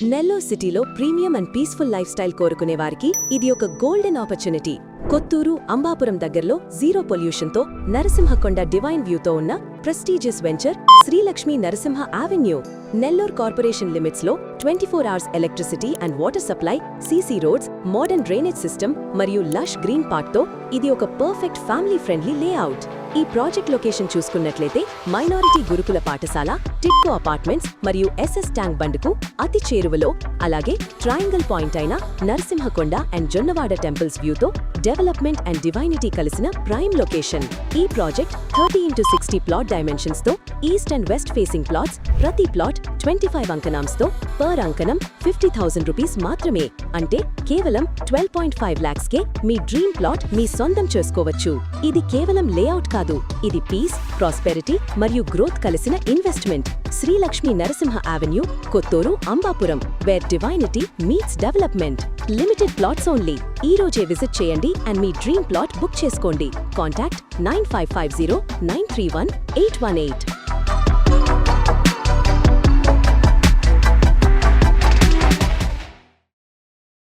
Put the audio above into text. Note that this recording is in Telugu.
నెల్లూరు సిటీలో premium and peaceful life style కోరుకునే వారికి ఇది ఒక గోల్డెన్ ఆపర్చునిటీ. కొత్తూరు అంబాపురం దగ్గరలో జీరో పొల్యూషన్తో నరసింహకొండ డివైన్ వ్యూతో ఉన్న prestigious venture Srilakshmi Narasimha avenue. Nellore corporation limits లో 24 hours electricity and water supply, CC roads, modern drainage system మరియు లష్ గ్రీన్ పార్క్ తో ఇది ఒక పర్ఫెక్ట్ ఫ్యామిలీ ఫ్రెండ్లీ లేఅవుట్. ఈ ప్రాజెక్ట్ లొకేషన్ చూసుకున్నట్లయితే మైనారిటీ గురుకుల పాఠశాల, టిట్కో అపార్ట్మెంట్స్ మరియు ఎస్ఎస్ ట్యాంక్ బండ్కు అతి చేరువలో, అలాగే ట్రయాంగిల్ పాయింట్ అయిన నరసింహకొండ అండ్ జొన్నవాడ టెంపుల్స్ వ్యూతో డెవలప్మెంట్ అండ్ డివైనిటీ కలిసిన ప్రైమ్ లొకేషన్. ఈ ప్రాజెక్ట్ 30x60 ప్లాట్ డైమెన్షన్స్ తో east and west facing plots, ప్రతి ప్లాట్ 25 అంకనామ్స్ తో పర్ అంకనం 50,000 రూపీస్ మాత్రమే. అంటే కేవలం 12.5 lakhs కే మీ డ్రీమ్ ప్లాట్ మీ సొంతం చేసుకోవచ్చు. ఇది కేవలం లేఅవుట్ కాదు, ఇది పీస్, ప్రాస్పెరిటీ మరియు గ్రోత్ కలిసిన investment. Srilakshmi Narasimha avenue, Kothur Ambapuram, where divinity meets development. Limited plots only. ఈ రోజే విజిట్ చేయండి అండ్ మీ డ్రీమ్ ప్లాట్ బుక్ చేసుకోండి. కాంటాక్ట్ 9550 931 818.